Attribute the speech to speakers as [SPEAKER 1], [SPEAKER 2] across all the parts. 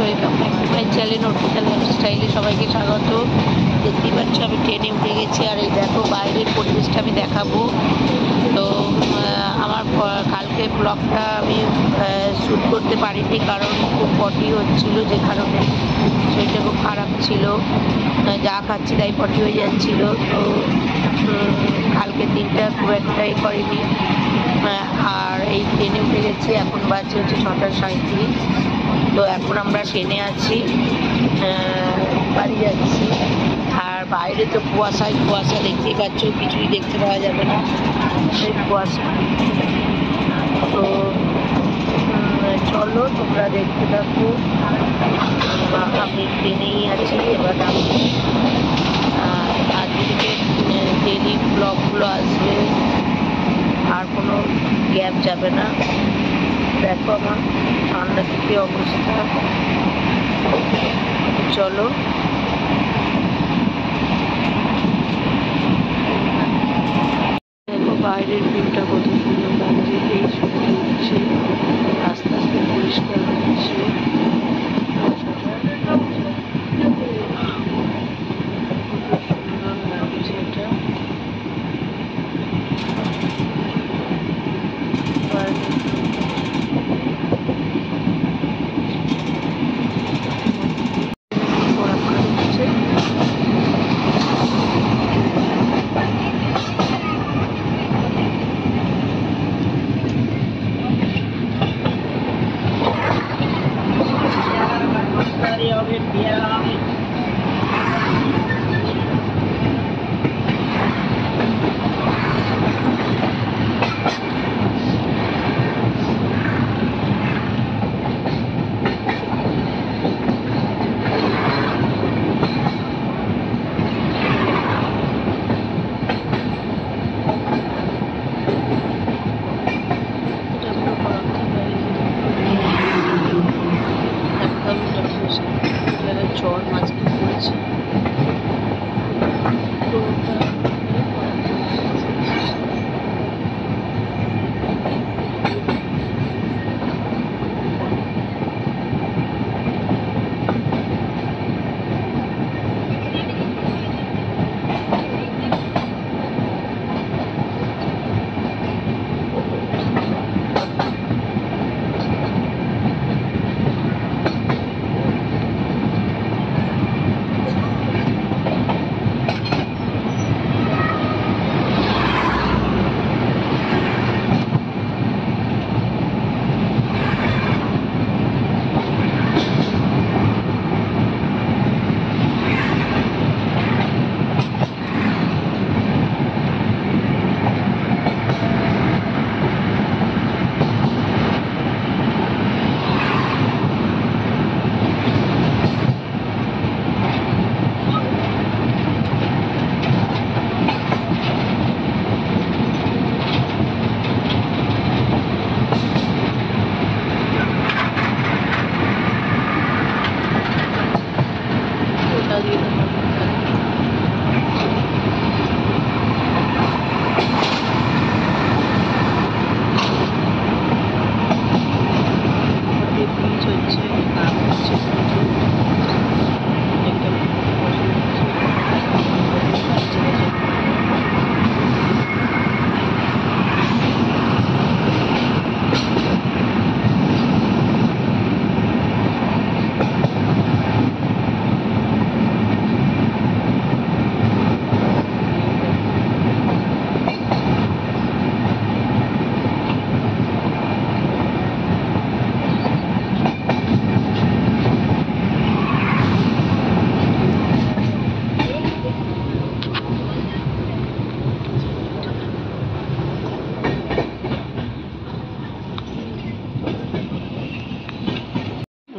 [SPEAKER 1] Welcome back to my channel Arpita লাইফস্টাইলে সবাইকে স্বাগত। দেখতেই পাচ্ছ আমি ট্রেনে উঠে গেছি, আর এই দেখো বাইরের পরিবেশটা আমি দেখাবো। তো আমার কালকে ব্লগটা আমি শ্যুট করতে পারিনি, কারণ খুব পটি হচ্ছিল, যে কারণে শরীরটা খুব খারাপ ছিল। যা খাচ্ছি তাই পটি হয়ে যাচ্ছিলো। তো কালকের দিনটা খুব একটাই করিনি। আর এই ট্রেনে উঠে গেছি, এখন বাজে হচ্ছে 6:37। তো এখন আমরা ট্রেনে আছি, বাড়ি যাচ্ছি। আর বাইরে তো কুয়াশায় কুয়াশা, দেখতেই পাচ্ছ, কিছুই দেখতে পাওয়া যাবে না, সেই কুয়াশা। তো চলো তোমরা দেখতে থাকো। আমি ট্রেনেই আছি, এবার নামছি। আজকে থেকে ডেলি ব্লগগুলো আসবে, আর কোনো গ্যাপ যাবে না। দেখো আমার ঠান্ডা থেকে অবস্থা। চলো দেখো বাইরের ভিউটা কত সুন্দর লাগছে। এই সূর্য উঠছে, আস্তে আস্তে পরিষ্কার হচ্ছে। সুন্দর লাগছে এটা। ঝড় মাঝখানে পড়েছে।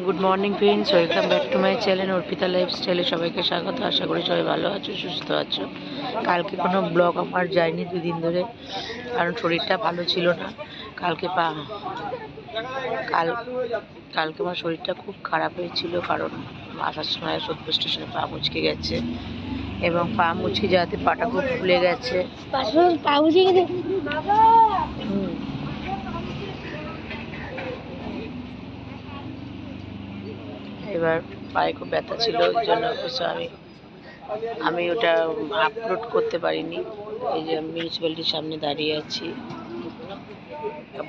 [SPEAKER 1] Good morning friends, welcome back to my channel Arpita লাইফস্টাইলে সবাইকে স্বাগত। আশা করি সবাই ভালো আছো, সুস্থ আছো। কালকে কোনো ব্লগ আমার যায়নি 2 দিন ধরে, কারণ শরীরটা ভালো ছিল না। কালকে কালকে আমার শরীরটা খুব খারাপ হয়েছিল, কারণ আসার সময় সত্য স্টেশনে পা মুচকে গেছে, এবং পা মুচকে যাতে পাটা খুব ফুলে গেছে। এবার পায়ে খুব ব্যথা ছিল, ওই জন্য আমি ওটা আপলোড করতে পারিনি। এই যে মিউনিসিপ্যালিটির সামনে দাঁড়িয়ে আছি,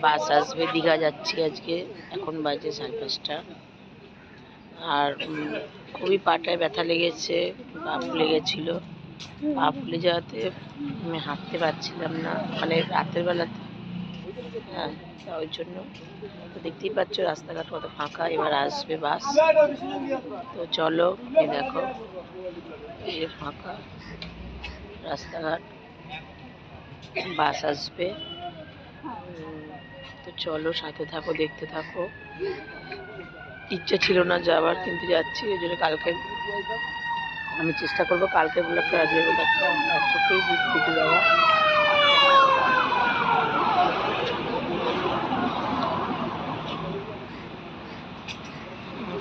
[SPEAKER 1] বাস আসবে, দীঘা যাচ্ছি আজকে। এখন বাজে 5:30। আর খুবই পাটায় ব্যথা লেগেছে, পা ফুলে গেছিল। পা ফুলে যাওয়াতে আমি হাঁটতে পারছিলাম না, মানে রাতের বেলাতে। হ্যাঁ, ওই জন্য তো দেখতেই পাচ্ছ রাস্তাঘাট কত ফাঁকা। এবার আসবে বাস, তো চলো। এই দেখো, এই যে ফাঁকা রাস্তাঘাট, বাস আসবে। তো চলো, সাথে থাকো, দেখতে থাকো। ইচ্ছে ছিল না যাওয়ার, কিন্তু যাচ্ছি। ওই জন্য কালকে আমি চেষ্টা করবো কালকে ব্লগটা আজকে ব্লগটা একসাথেই দিতে যাওয়া।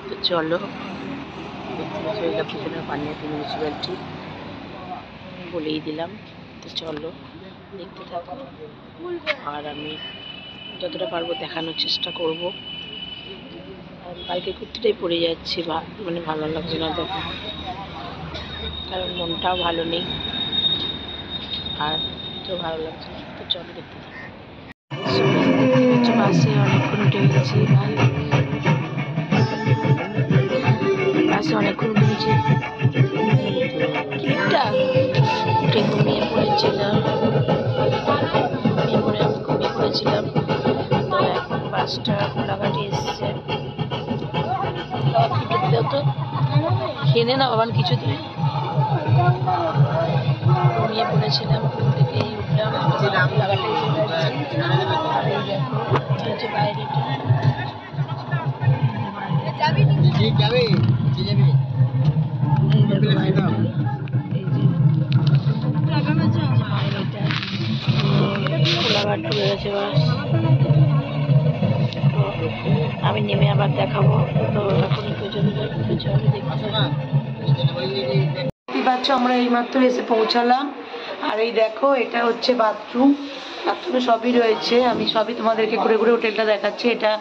[SPEAKER 1] তো চলো, দেখতে পাচ্ছ এটা পিছনে পানিহাটি মিউনিসিপ্যালিটি, বলেই দিলাম। তো চলো, দেখতে থাকো। আর আমি যতটা পারবো দেখানোর চেষ্টা করব। আর কালকে কুর্তিটাই পরে যাচ্ছি, মানে ভালো লাগছে না তখন, কারণ মনটাও ভালো নেই আর তো ভালো লাগছে না। তো চলো, দেখতে থাকো। বাসে অনেকক্ষণ উঠে গেছি, বাসে অনেকক্ষণ উঠেছি, উঠে ঘুমিয়ে পড়েছিলাম। তো এখন বাসটা কোলাঘাটে এসছে। তো খেয়ে না বাবান কিছু তুমি, ঘুমিয়ে পড়েছিলাম। ঘুম থেকেই উঠলাম, কোলাঘাটে এসে বাইরেটা কোলাঘাট চলে গেছে বাস। আমি নেমে আবার দেখাবো। তো এখন দেখতে পাচ্ছ আমরা এইমাত্র এসে পৌঁছালাম। আর এই দেখো, এটা হচ্ছে বাথরুম। বাথরুমে সবই রয়েছে, আমি সবই তোমাদেরকে ঘুরে ঘুরে হোটেলটা দেখাচ্ছি। এটা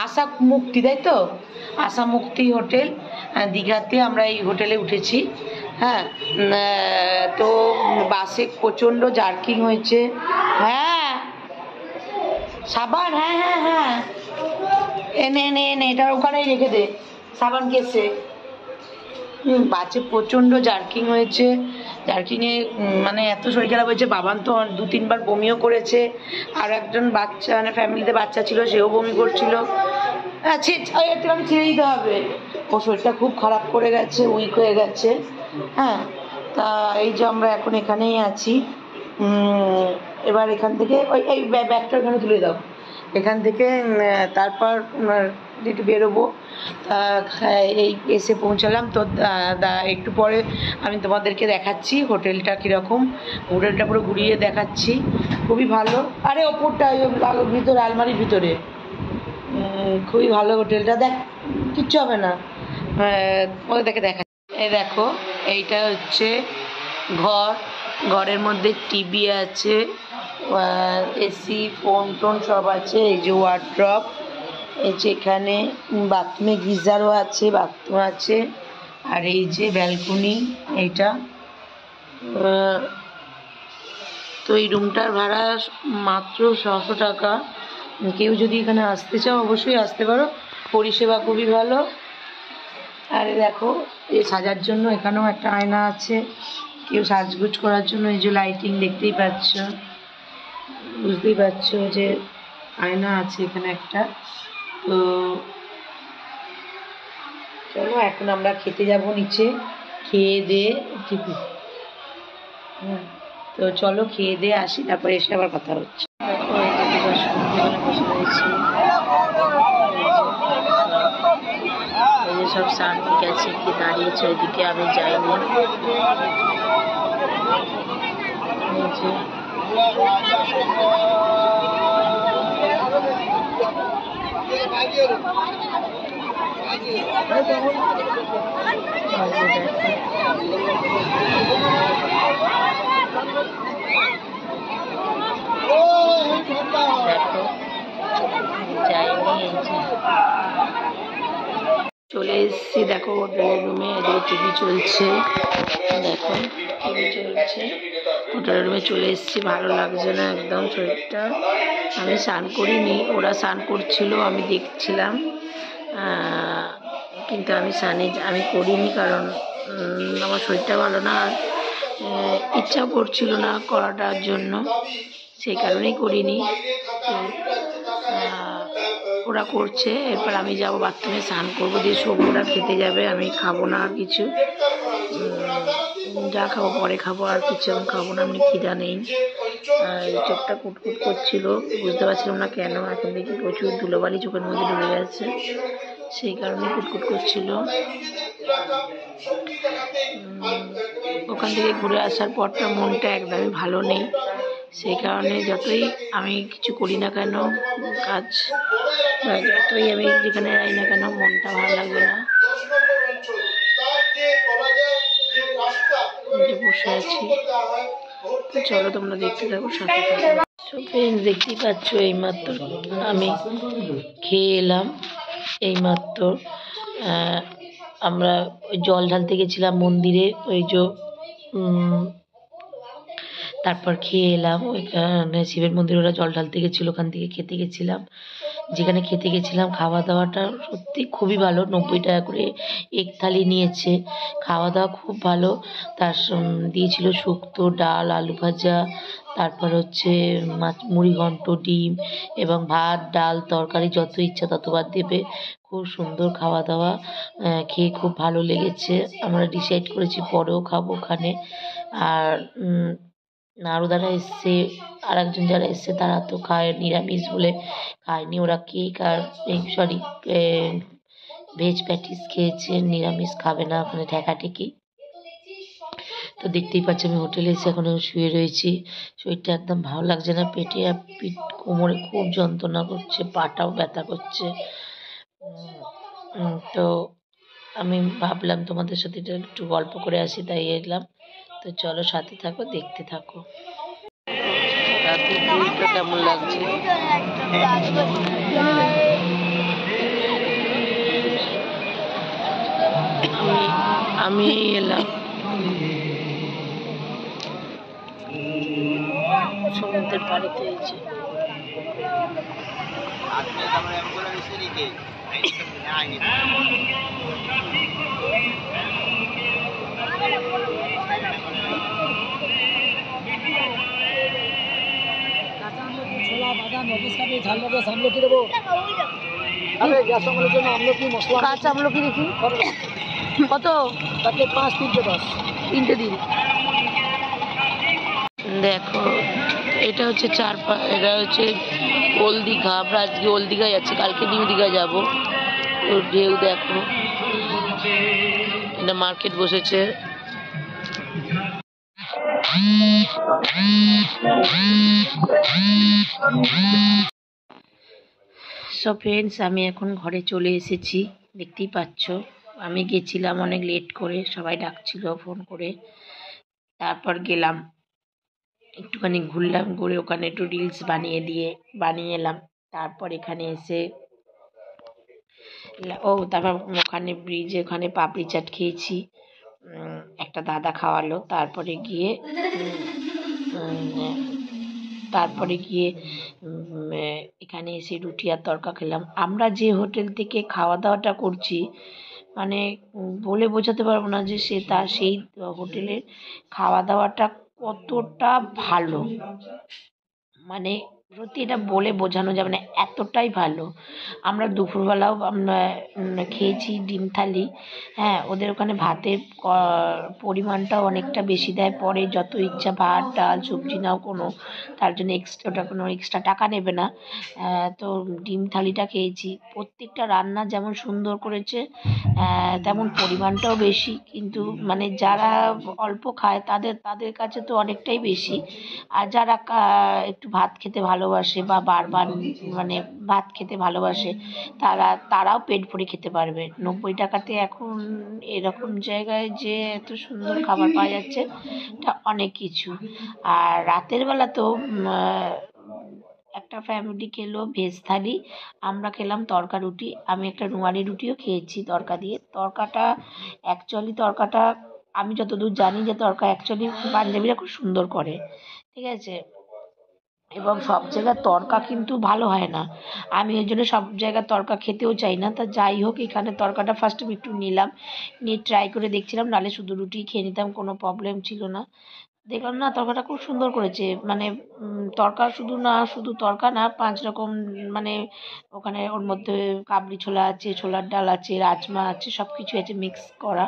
[SPEAKER 1] আশা মুক্তি, তাই তো? আশা মুক্তি হোটেল, দীঘাতে আমরা এই হোটেলে উঠেছি। হ্যাঁ, তো বাসে প্রচণ্ড জার্কিং হয়েছে। হ্যাঁ, সাবান, হ্যাঁ হ্যাঁ হ্যাঁ, এনে এনে এনে এটা ওখানেই রেখে দে, সাবান কেসে। বাসে প্রচণ্ড জার্কিং হয়েছে। জার্কিংয়ে মানে এত শরীর খারাপ হয়েছে। বাবান তো 2-3 বার বমিও করেছে। আর একজন বাচ্চা, মানে ফ্যামিলিতে বাচ্চা ছিল, সেও বমি করছিল। একটু আমি ছেড়ে দিতে হবে, ও শরীরটা খুব খারাপ করে গেছে, উইক হয়ে গেছে। হ্যাঁ, তা এই যে আমরা এখন এখানেই আছি। এবার এখান থেকে এই ব্যাগটা ওখানে তুলে দাও। এখান থেকে তারপর একটু বেরোবো। এই এসে পৌঁছালাম। তো একটু পরে আমি তোমাদেরকে দেখাচ্ছি হোটেলটা কীরকম। হোটেলটা পুরো ঘুরিয়ে দেখাচ্ছি, খুবই ভালো। আরে ওপরটা ভিতরে, আলমারির ভিতরে, খুবই ভালো হোটেলটা। দেখ, কিচ্ছু হবে না, ওদেরকে দেখাচ্ছি। এই দেখো, এইটা হচ্ছে ঘর। ঘরের মধ্যে টিভি আছে, এসি, ফোন টোন সব আছে। এই যে ওয়ার্ড্রপ, এই যে এখানে বাথরুমে গিজারও আছে, বাথরুম আছে। আর এই যে ব্যালকনি এইটা। তো এই রুমটার ভাড়া মাত্র 600 টাকা। কেউ যদি এখানে আসতে চাও অবশ্যই আসতে পারো, পরিষেবা খুবই ভালো। আর দেখো, এই সাজার জন্য এখানেও একটা আয়না আছে, কেউ সাজগুজ করার জন্য। এই যে লাইটিং দেখতেই পাচ্ছ, বুঝতেই পারছো যে আয়না আছে এখানে একটা। তো চলো, এখন আমরা খেতে যাব নিচে, খেয়ে দিয়ে টিপি। তো চলো, খেয়ে দিয়ে আসি, তারপরে এসে আবার কথা হচ্ছে। দেখো, এই যে সন্ধ্যেবেলা বসে রয়েছি। এই যে সব সামনে গেছে, কি দাঁড়িয়েছে ওইদিকে, আমি যাইনি। দেখো, যাইনি। এই যে চলে এসেছি, দেখো হোটেলের রুমে। এদিকে টিভি চলছে, দেখো টিভি চলছে। হোটেলের রুমে চলে এসেছি, ভালো লাগছে না একদম শরীরটা। আমি স্নান করিনি, ওরা স্নান করছিল, আমি দেখছিলাম, কিন্তু আমি করিনি, কারণ আমার শরীরটা ভালো না, আর ইচ্ছাও করছিল না করাটার জন্য, সেই কারণেই করিনি। তো ওরা করছে, এরপর আমি যাব বাথরুমে স্নান করবো, দিয়ে শোবো, ওরা খেতে যাবে, আমি খাবো না আর কিছু, যা খাবো পরে খাবো, আর কিছু এখন খাবো না, এমনি খিদা নেই। এই চোখটা কুটকুট করছিল, বুঝতে পারছিলাম না কেন, এখন দেখি প্রচুর ধুলোবালি চোখের মধ্যে ঢুকে গেছে, সেই কারণে কুটকুট করছিল। ওখান থেকে ঘুরে আসার পরটা মনটা একদমই ভালো নেই, সেই কারণে যতই আমি কিছু করি না কেন, কাজ যতই আমি যেখানে যাই না কেন, মনটা ভালো লাগবে না। বসে আছি, চলো তোমরা দেখতে থাকো, সাথে থাকো। ফ্রেন্ডস, দেখতেই পাচ্ছ এইমাত্র আমি খেয়ে এলাম। এইমাত্র আমরা জল ঢালতে গেছিলাম মন্দিরে, ওই যে তারপর খেয়ে এলাম। ওইখানে শিবের মন্দিরে ওরা জল ঢালতে গেছিলো, ওখান থেকে খেতে গেছিলাম। যেখানে খেতে গেছিলাম খাওয়া দাওয়াটা সত্যি খুবই ভালো, 90 টাকা করে এক থালি নিয়েছে, খাওয়া দাওয়া খুব ভালো। তার দিয়েছিল শুক্তো, ডাল, আলু ভাজা, তারপর হচ্ছে মুড়ি ঘন্ট, ডিম এবং ভাত, ডাল, তরকারি, যত ইচ্ছা ততবার দেবে। খুব সুন্দর খাওয়া দাওয়া, খেয়ে খুব ভালো লেগেছে। আমরা ডিসাইড করেছি পরেও খাবো ওখানে। আর আরও যারা এসছে, আর একজন যারা এসছে তারা তো খায় নিরামিষ বলে খায়নি, ওরা কেক আর সরি ভেজ প্যাটিস খেয়েছে, নিরামিষ খাবে না, ওখানে ঠেকাঠেকি। তো দেখতেই পাচ্ছি আমি হোটেলে এসে এখন শুয়ে রয়েছি, শরীরটা একদম ভালো লাগছে না, পেটে আর পিঠ কোমরে খুব যন্ত্রণা করছে, পাটাও ব্যথা করছে। তো আমি ভাবলাম তোমাদের সাথে একটু গল্প করে আসি, তাই এলাম। তো চলো সাথে থাকো, দেখতে থাকো। রাতের ভিউটা কেমন লাগছে? আমি এলাম সমুদ্রের পাড়িতে, হয়েছে কাঁচা আমলকি দেখি কত? 5 3টে দিন। দেখো এটা হচ্ছে এটা হচ্ছে ওল্ড দীঘা। আমরা আজকে ওল্ড দীঘায় যাচ্ছি, কালকে নিউ দীঘা যাবো। ওর ঢেউ দেখো, এটা মার্কেট বসেছে। সো ফ্রেন্ডস, আমি এখন ঘরে চলে এসেছি, দেখতেই পাচ্ছ। আমি গেছিলাম অনেক লেট করে, সবাই ডাকছিল ফোন করে, তারপর গেলাম, একটুখানি ঘুরলাম, ঘুরে ওখানে একটু রিলস বানিয়ে এলাম। তারপর এখানে এসে তারপর ওখানে ব্রিজে ওখানে পাপড়ি চাট খেয়েছি, একটা দাদা খাওয়ালো। তারপরে গিয়ে এখানে এসে রুটি আর তড়কা খেলাম। আমরা যে হোটেল থেকে খাওয়া দাওয়াটা করছি, মানে বলে বোঝাতে পারবো না যে সেই হোটেলের খাওয়া দাওয়াটা কতটা ভালো, মানে সত্যি এটা বলে বোঝানো যাবে না, এতটাই ভালো। আমরা দুপুরবেলাও আমরা খেয়েছি ডিম থালি। হ্যাঁ, ওদের ওখানে ভাতের পরিমাণটাও অনেকটা বেশি দেয়, পরে যত ইচ্ছা ভাত ডাল সবজি নাও, তার জন্য ওটা কোনো এক্সট্রা টাকা নেবে না। তো ডিম থালিটা খেয়েছি, প্রত্যেকটা রান্না যেমন সুন্দর করেছে, তেমন পরিমাণটাও বেশি, কিন্তু মানে যারা অল্প খায় তাদের কাছে তো অনেকটাই বেশি। আর যারা একটু ভাত খেতে ভালোবাসে বা বারবার মানে ভাত খেতে ভালোবাসে, তারাও পেট ভরে খেতে পারবে। 90 টাকাতে এখন এরকম জায়গায় যে এত সুন্দর খাবার পাওয়া যাচ্ছে, এটা অনেক কিছু। আর রাতের বেলা তো একটা ফ্যামিলি খেলো ভেজ থালি, আমরা খেলাম তড়কা রুটি। আমি একটা রুমালি রুটিও খেয়েছি তড়কা দিয়ে। তড়কাটা আমি যতদূর জানি যে তড়কা অ্যাকচুয়ালি পাঞ্জাবিরা খুব সুন্দর করে, ঠিক আছে? এবং সব জায়গার তড়কা কিন্তু ভালো হয় না। আমি ওই জন্য সব জায়গার তড়কা খেতেও চাই না। তা যাই হোক, এখানে তড়কাটা ফার্স্ট আমি একটু নিলাম, নিয়ে ট্রাই করে দেখছিলাম, নাহলে শুধু রুটি খেয়ে নিতাম, কোনো প্রবলেম ছিল না। দেখলাম না তড়কাটা খুব সুন্দর করেছে, মানে তড়কা শুধু তড়কা না, 5 রকম, মানে ওখানে ওর মধ্যে কাবলি ছোলা আছে, ছোলার ডাল আছে, রাজমা আছে, সব কিছু আছে মিক্স করা।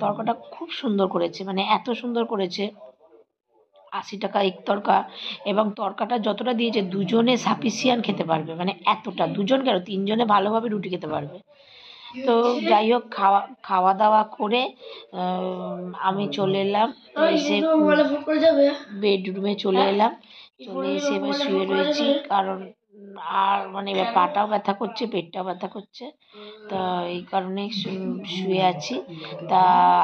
[SPEAKER 1] তড়কাটা খুব সুন্দর করেছে, মানে এত সুন্দর করেছে। 80 টাকা এক তড়কা, এবং তড়কাটা যতটা দিয়েছে দুজনে সাফিসিয়েন্ট খেতে পারবে, মানে এতটা, দুজন কেন 3 জনে ভালোভাবে রুটি খেতে পারবে। তো যাই হোক, খাওয়া দাওয়া করে আমি চলে এলাম, এসে বেডরুমে চলে এলাম। চলে এসে এবার শুয়ে রয়েছি, কারণ আর মানে এবার পাটাও ব্যথা করছে, পেটটাও ব্যথা করছে, তা এই কারণে শুয়ে আছি। তা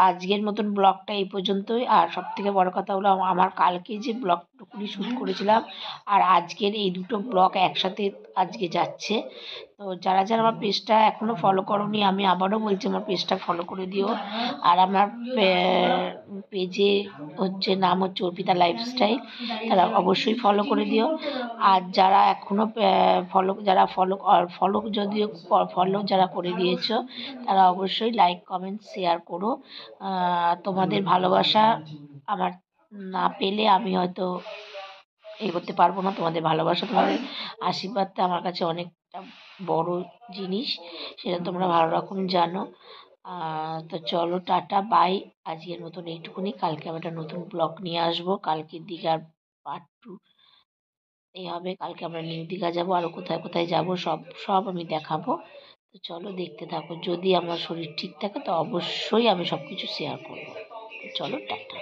[SPEAKER 1] আজকের মতন ব্লগটা এই পর্যন্তই। আর সবথেকে বড় কথা হলো, আমার কালকে যে ব্লগটুকুনি শ্যুট করেছিলাম আর আজকের এই দুটো ব্লগ একসাথে আজকে যাচ্ছে। তো যারা আমার পেজটা এখনও ফলো করোনি, আমি আবারও বলছি আমার পেজটা ফলো করে দিও। আর আমার পেজে নাম হচ্ছে অর্পিতা লাইফস্টাইল, তারা অবশ্যই ফলো করে দিও। আর যারা এখনও ফলো যারা করে দিয়েছো, তারা অবশ্যই লাইক কমেন্ট শেয়ার করো। তোমাদের ভালোবাসা আমার না পেলে আমি হয়তো এগোতে পারবো না। তোমাদের ভালোবাসা, তোমাদের আশীর্বাদটা আমার কাছে অনেকটা বড় জিনিস, সেটা তোমরা ভালো রকম জানো। তো চলো, টাটা, বাই। আজকের মতন এইটুকুনি। কালকে আমি একটা নতুন ব্লগ নিয়ে আসবো। কালকের দীঘার পার্ট 2 এই হবে। কালকে আমরা নিউ দীঘা যাবো, আরও কোথায় কোথায় যাবো সব আমি দেখাবো। তো চলো, দেখতে থাকো। যদি আমার শরীর ঠিক থাকে তো অবশ্যই আমি সব কিছু শেয়ার করবো। চলো, টাটা।